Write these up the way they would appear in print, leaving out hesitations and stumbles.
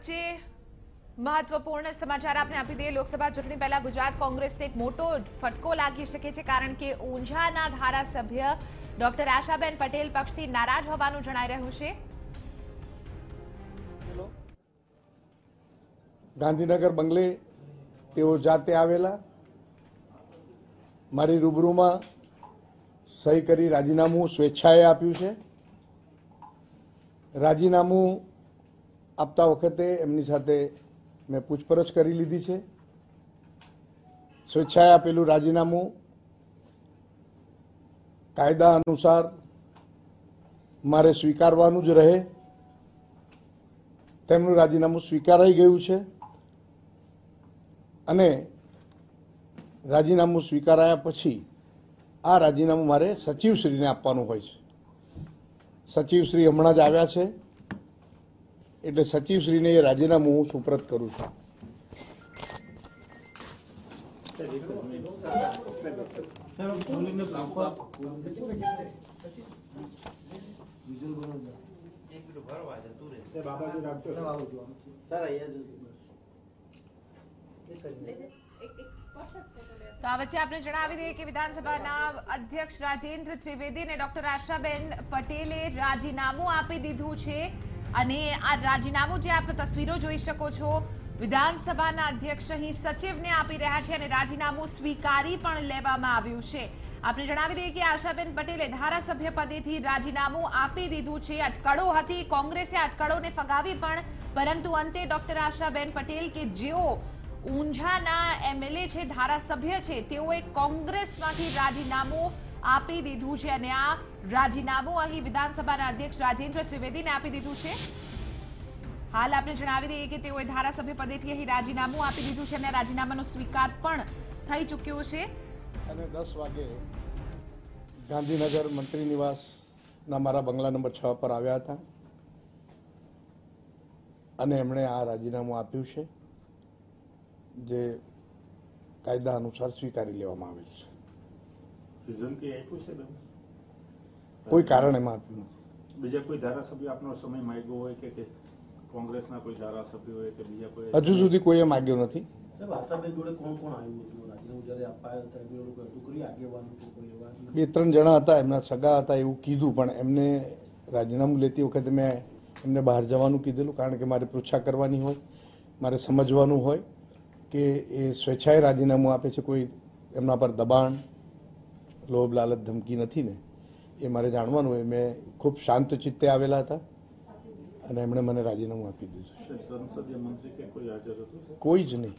વચ્ચે મહત્વપૂર્ણ સમાચાર આપને આપી દઈએ। લોકસભા ચૂંટણી પહેલા ગુજરાત કોંગ્રેસને એક મોટો ફટકો લાગી શકે છે, કારણ કે ઊંઝાના ધારાસભ્ય ડોક્ટર આશાબેન પટેલ પક્ષથી નારાજ હોવાનું જણાઈ રહ્યું છે। ગાંધીનગર બંગલે તેઓ જાતે આવેલા, મારી રૂબરૂમાં સહી કરી રાજીનામું સ્વેચ્છાએ આપ્યું છે। રાજીનામું આપતા વખતે એમની સાથે મેં પૂછપરછ કરી લીધી છે। સ્વેચ્છાએ આપેલું રાજીનામું કાયદા અનુસાર મારે સ્વીકારવાનું જ રહે, તેમનું રાજીનામું સ્વીકારાઈ ગયું છે અને રાજીનામું સ્વીકારાયા પછી આ રાજીનામું મારે સચિવશ્રીને આપવાનું હોય છે। સચિવશ્રી હમણાં જ આવ્યા છે, એટલે સચિવશ્રીને એ રાજીનામું હું સુપ્રત કરું છું। તો આ વચ્ચે આપણે જણાવી દઈએ કે વિધાનસભાના અધ્યક્ષ રાજેન્દ્ર ત્રિવેદી અને ડોક્ટર આશાબેન પટેલે રાજીનામું આપી દીધું છે અને આ રાજીનામું જે આપ તસવીરો જોઈ શકો છો, વિધાનસભાના અધ્યક્ષ અહીં સચિવને આપી રહ્યા છે અને રાજીનામું સ્વીકારી પણ લેવામાં આવ્યું છે। આપણે જણાવી દઈએ કે આશાબેન પટેલે ધારાસભ્ય પદેથી રાજીનામું આપી દીધું છે। અટકળો હતી, કોંગ્રેસે અટકળોને ફગાવી પણ, પરંતુ અંતે ડોક્ટર આશાબેન પટેલ કે જેઓ ઊંઝાના એમએલએ છે, ધારાસભ્ય છે, તેઓએ કોંગ્રેસમાંથી રાજીનામું આપી દીધું છે અને આ રાજીનામું અહીં વિધાનસભાના અધ્યક્ષ રાજેન્દ્ર ત્રિવેદીને આપી દીધું છે। હાલ આપણે જણાવી દઈએ કે તેઓએ ધારાસભ્ય પદેથી અહીં રાજીનામું આપી દીધું છે અને રાજીનામાનો સ્વીકાર પણ થઈ ચૂક્યો છે। અને 10 વાગે ગાંધીનગર મંત્રી નિવાસના મારા બંગલા નંબર 6 પર આવ્યા હતા અને એમણે આ રાજીનામું આપ્યું છે, જે કાયદા અનુસાર સ્વીકારી લેવામાં આવેલ છે। કોઈ કારણ એમાં આપ્યું નથી। બીજા કોઈ ધારાસભ્ય આપનો સમય માંગ્યો હોય કે કોંગ્રેસના કોઈ ધારાસભ્ય હોય કે બીજા કોઈ? હજુ સુધી કોઈએ માંગ્યો નથી। બે ત્રણ જણા હતા, એમના સગા હતા એવું કીધું, પણ એમને રાજીનામું લેતી વખતે મેં એમને બહાર જવાનું કીધેલું, કારણ કે મારે પૃચ્છા કરવાની હોય, મારે સમજવાનું હોય કે એ સ્વેચ્છાએ રાજીનામું આપે છે, કોઈ એમના પર દબાણ, લોભ, લાલચ, ધમકી નથી ને, એ મારે જાણવાનું હોય। મેં ખૂબ શાંત ચિત્તે આવેલા હતા અને એમણે મને રાજીનામું આપી દીધું। સંસદીય મંત્રી કે કોઈ હાજર હતું? કોઈ જ નહીં।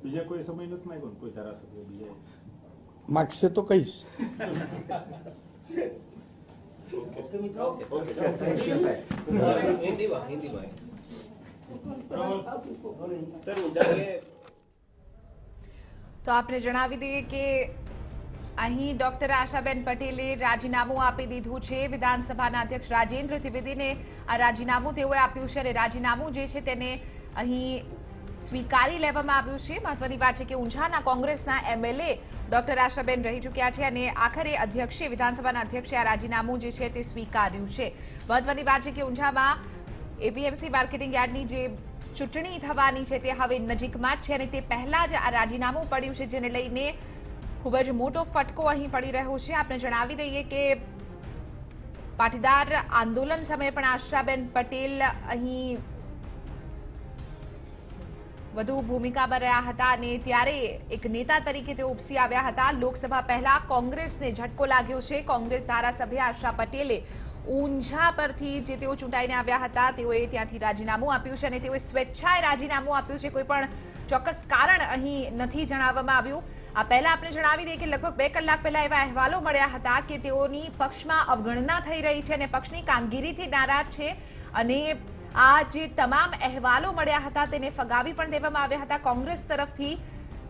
બીજા કોઈ સમય નથી માંગ્યો? કોઈ ધારાસભ્ય બીજા માગશે તો કહીશ। તો આપને જણાવી દઈએ કે અહીં ડોક્ટર આશાબેન પટેલે રાજીનામું આપી દીધું છે। વિધાનસભાના અધ્યક્ષ રાજેન્દ્ર ત્રિવેદીને આ રાજીનામું તેઓએ આપ્યું છે અને રાજીનામું જે છે તેને અહીં સ્વીકારી લેવામાં આવ્યું છે। મહત્વની વાત છે કે ઊંઝાના કોંગ્રેસના એમએલએ ડોક્ટર આશાબેન રહી ચૂક્યા છે અને આખરે અધ્યક્ષે, વિધાનસભાના અધ્યક્ષે આ રાજીનામું જે છે તે સ્વીકાર્યું છે। મહત્વની વાત છે કે ઊંઝામાં એપીએમસી માર્કેટિંગ યાર્ડની જે ચૂંટણી થવાની છે તે હવે નજીકમાં જ છે અને તે પહેલા જ આ રાજીનામું પડ્યું છે, જેને લઈને ખૂબ જ મોટો ફટકો અહીં પડી રહ્યો છે। આપણે જણાવી દઈએ કે પાટીદાર આંદોલન સમયે પણ આશાબેન પટેલ અહીં વધુ ભૂમિકામાં રહ્યા હતા અને ત્યારે એક નેતા તરીકે તેઓ ઉપસી આવ્યા હતા। લોકસભા પહેલા કોંગ્રેસને ઝટકો લાગ્યો છે। કોંગ્રેસ ધારાસભ્ય આશા પટેલે ઊંઝા પરથી જે તેઓ ચૂંટાઈને આવ્યા હતા, તેઓએ ત્યાંથી રાજીનામું આપ્યું છે અને તેઓએ સ્વેચ્છાએ રાજીનામું આપ્યું છે। કોઈ પણ ચોક્કસ કારણ અહીં નથી જણાવવામાં આવ્યું। આ પહેલા આપણે જણાવી દઈએ કે લગભગ 2 કલાક પહેલા એવા અહેવાલો મળ્યા હતા કે તેઓની પક્ષમાં અવગણના થઈ રહી છે અને પક્ષની કામગીરીથી નારાજ છે અને આ જે તમામ અહેવાલો મળ્યા હતા તેને ફગાવી પણ દેવામાં આવ્યા હતા કોંગ્રેસ તરફથી।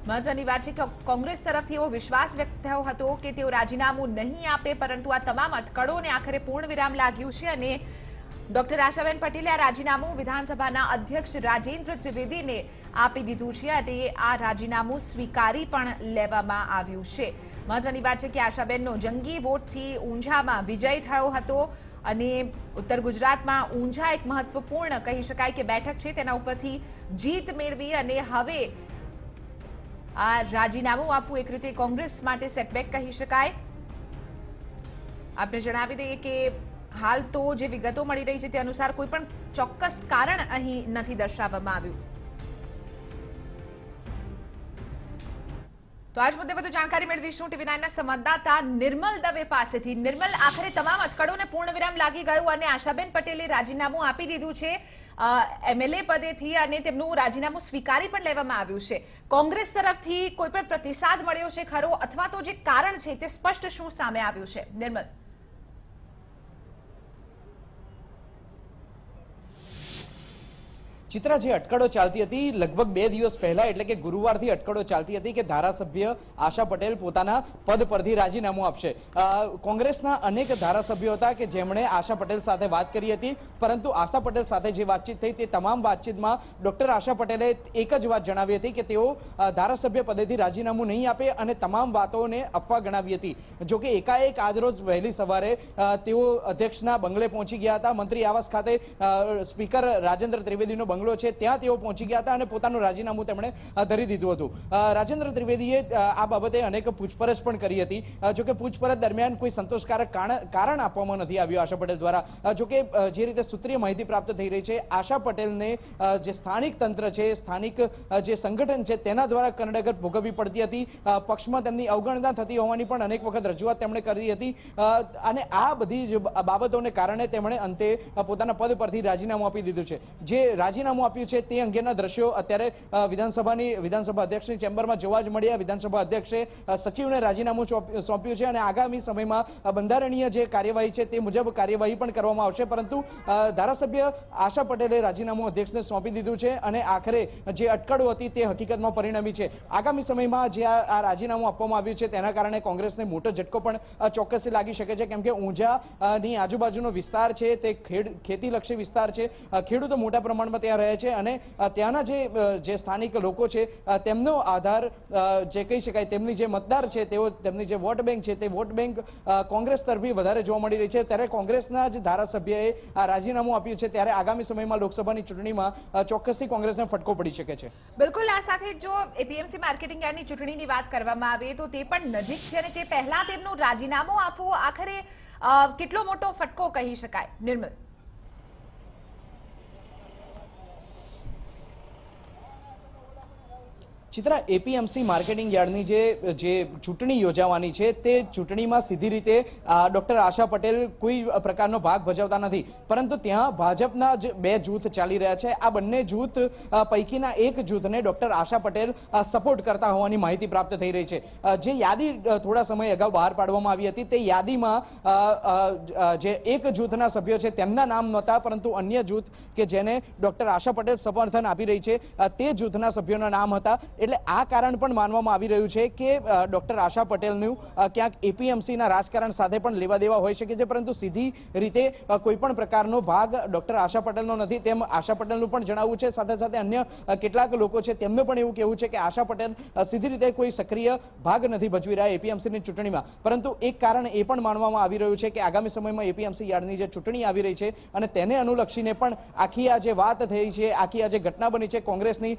મહત્વની વાત છે કે કોંગ્રેસ તરફથી એવો વિશ્વાસ વ્યક્ત થયો હતો કે તેઓ રાજીનામું નહીં આપે, પરંતુ આ તમામ અટકળોને આખરે પૂર્ણ વિરામ લાગ્યું છે અને ડોક્ટર આશાબેન પટેલે આ રાજીનામું વિધાનસભાના અધ્યક્ષ રાજેન્દ્ર ત્રિવેદીને આપી દીધું છે અને આ રાજીનામું સ્વીકારી પણ લેવામાં આવ્યું છે। મહત્વની વાત છે કે આશાબેનનો જંગી વોટથી ઊંઝામાં વિજય થયો હતો અને ઉત્તર ગુજરાતમાં ઊંઝા એક મહત્વપૂર્ણ કહી શકાય કે બેઠક છે, તેના ઉપરથી જીત મેળવી અને હવે આ રાજીનામું આપવું એક રીતે કોંગ્રેસ માટે સેટબેક કહી શકાય. આપણે જણાવી દઈએ કે હાલ તો જે વિગતો મળી રહી છે તે અનુસાર કોઈ પણ ચોક્કસ કારણ અહીં નથી દર્શાવવામાં આવ્યું. તો આજ મુદ્દે વધુ જાણકારી મેળવીશું TV9ના સંવાદદાતા નિર્મલ દવે પાસેથી. નિર્મલ, આખરે તમામ અટકળોને પૂર્ણવિરામ લાગી ગયું અને આશાબેન પટેલે રાજીનામું આપી દીધું છે MLA પદેથી અને તેમનું રાજીનામું સ્વીકારી પણ લેવામાં આવ્યું છે. કોંગ્રેસ તરફથી કોઈ પણ પ્રતિસાદ મળ્યો છે ખરો, અથવા તો જે કારણ છે તે સ્પષ્ટ શું સામે આવ્યું છે? નિર્મલ. ચિત્રા, જે અટકળો ચાલતી હતી લગભગ 2 દિવસ પહેલા એટલે કે ગુરુવારથી અટકળો ચાલતી હતી કે ધારાસભ્ય આશા પટેલ પોતાના પદ પરથી રાજીનામું આપશે. કોંગ્રેસના અનેક ધારાસભ્યો હતા કે જેમણે આશા પટેલ સાથે વાત કરી હતી, પરંતુ આશા પટેલ સાથે જે વાતચીત થઈ તે તમામ વાતચીતમાં ડોક્ટર આશા પટેલે એક જ વાત જણાવી હતી કે તેઓ ધારાસભ્ય પદેથી રાજીનામું નહીં આપે અને તમામ વાતોને અફવા ગણાવી હતી. જોકે એકાએક આજરોજ વહેલી સવારે તેઓ અધ્યક્ષના બંગલે પહોંચી ગયા હતા. મંત્રી આવાસ ખાતે સ્પીકર રાજેન્દ્ર ત્રિવેદીનો બંગલો છે ત્યાં તેઓ પહોંચી ગયા હતા અને પોતાનું રાજીનામું તેમણે ધરી દીધું હતું. રાજેન્દ્ર ત્રિવેદીએ આ બાબતે અનેક પૂછપરછ પણ કરી હતી. જોકે પૂછપરછ દરમિયાન કોઈ સંતોષકારક કારણ આપવામાં નથી આવ્યું આશા પટેલ દ્વારા. જોકે જે રીતે સૂત્રીય માહિતી પ્રાપ્ત થઈ રહી છે, આશા પટેલને જે સ્થાનિક તંત્ર છે, સ્થાનિક જે સંગઠન છે તેના દ્વારા કનડગત ભોગવવી પડતી હતી. પક્ષમાં તેમની અવગણના થતી હોવાની પણ અનેક વખત રજૂઆત તેમણે કરી હતી અને આ બધી બાબતોને કારણે તેમણે અંતે પોતાના પદ પરથી રાજીનામું આપી દીધું છે. જે રાજીનામું આપ્યું છે તે અંગેના દ્રશ્યો અત્યારે વિધાનસભા અધ્યક્ષની ચેમ્બરમાં જોવા જ મળ્યા. વિધાનસભા અધ્યક્ષે સચિવને રાજીનામું સોંપ્યું છે અને આગામી સમયમાં બંધારણીય જે કાર્યવાહી છે તે મુજબ કાર્યવાહી પણ કરવામાં આવશે. પરંતુ ધારાસભ્ય આશા પટેલે રાજીનામું અધ્યક્ષને સોંપી દીધું છે અને આખરે જે અટકળો હતી તે હકીકતમાં પરિણમી છે. આગામી સમયમાં જે આ રાજીનામું આપવામાં આવ્યું છે તેના કારણે કોંગ્રેસને મોટો ઝટકો પણ ચોક્કસ લાગી શકે છે, કેમ કે ઊંઝાની આજુબાજુનો વિસ્તાર છે તે ખેતીલક્ષી વિસ્તાર છે. ખેડૂતો મોટા પ્રમાણમાં ત્યાં રહે છે અને ત્યાંના જે સ્થાનિક લોકો છે તેમનો આધાર જે કહી શકાય, તેમની જે મતદાર છે તેમની જે વોટ બેંક છે તે વોટ બેંક કોંગ્રેસ તરફી વધારે જોવા મળી રહી છે. ત્યારે કોંગ્રેસના જ ધારાસભ્યએ આ રાજીનામું આપ્યું છે ત્યારે આગામી સમયમાં લોકસભાની ચૂંટણીમાં ચોક્કસથી કોંગ્રેસને ફટકો પડી શકે છે. બિલકુલ. આ સાથે જો એપીએમસી માર્કેટિંગ યાર્ડની ચૂંટણીની વાત કરવામાં આવે તો તે પણ નજીક છે અને તે પહેલા તેમનું રાજીનામું આપવું આખરે કેટલો મોટો ફટકો કહી શકાય? નિર્મલ. ચિત્રા, એપીએમસી માર્કેટિંગ યાર્ડની જે ચૂંટણી યોજાવાની છે તે ચૂંટણીમાં સીધી રીતે ડોક્ટર આશા પટેલ કોઈ પ્રકારનો ભાગ ભજવતા નથી, પરંતુ ત્યાં ભાજપના જ 2 જૂથ ચાલી રહ્યા છે. આ બંને જૂથ પૈકીના એક જૂથને ડોક્ટર આશા પટેલ સપોર્ટ કરતા હોવાની માહિતી પ્રાપ્ત થઈ રહી છે. જે યાદી થોડા સમય અગાઉ બહાર પાડવામાં આવી હતી તે યાદીમાં જે એક જૂથના સભ્યો છે તેમના નામ નહોતા, પરંતુ અન્ય જૂથ કે જેને ડોક્ટર આશા પટેલ સમર્થન આપી રહી છે તે જૂથના સભ્યોના નામ હતા. એટલે આ કારણ પણ માનવામાં આવી રહ્યું છે કે ડોક્ટર આશા પટેલનું ક્યાંક એપીએમસીના રાજકારણ સાથે પણ લેવા દેવા હોઈ શકે છે, પરંતુ સીધી રીતે કોઈ પણ પ્રકારનો ભાગ ડોક્ટર આશા પટેલનો નથી તેમ આશા પટેલનું પણ જણાવવું છે. સાથે સાથે અન્ય કેટલાક લોકો છે તેમનું પણ એવું કહેવું છે કે આશા પટેલ સીધી રીતે કોઈ સક્રિય ભાગ નથી ભજવી રહ્યા એપીએમસીની ચૂંટણીમાં. પરંતુ એક કારણ એ પણ માનવામાં આવી રહ્યું છે કે આગામી સમયમાં એપીએમસી યાર્ડની જે ચૂંટણી આવી રહી છે અને તેને અનુલક્ષીને પણ આખી આ જે વાત થઈ છે, આખી આ જે ઘટના બની છે, કોંગ્રેસની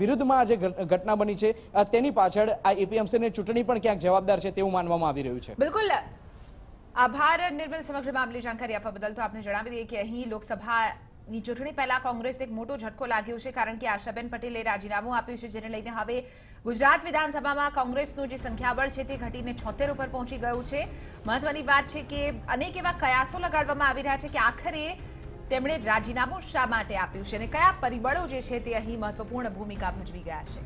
વિરુદ્ધમાં આ જે ઘટના બની છે તેની પાછળ આ એપીએમસીની ચૂંટણી પણ ક્યાંક જવાબદાર છે તેવું માનવામાં આવી રહ્યું છે. બિલકુલ. આભાર નિર્મલ, સમગ્ર મામલે જાણકારી આપવા બદલ. તો આપને જણાવી દઈએ કે અહીં લોકસભાની ચૂંટણી પહેલા કોંગ્રેસ એક મોટો ઝટકો લાગ્યો છે, કારણ કે આશાબેન પટેલે રાજીનામું આપ્યું છે, જેને લઈને હવે ગુજરાત વિધાનસભામાં કોંગ્રેસનું જે સંખ્યાબળ છે તે ઘટીને 76 ઉપર પહોંચી ગયું છે. મહત્વની વાત છે કે અનેક એવા કયાસો લગાડવામાં આવી રહ્યા છે કે આખરે તેમણે રાજીનામું શા માટે આપ્યું છે અને કયા પરિબળો જે છે તે અહીં મહત્વપૂર્ણ ભૂમિકા ભજવી ગયા છે.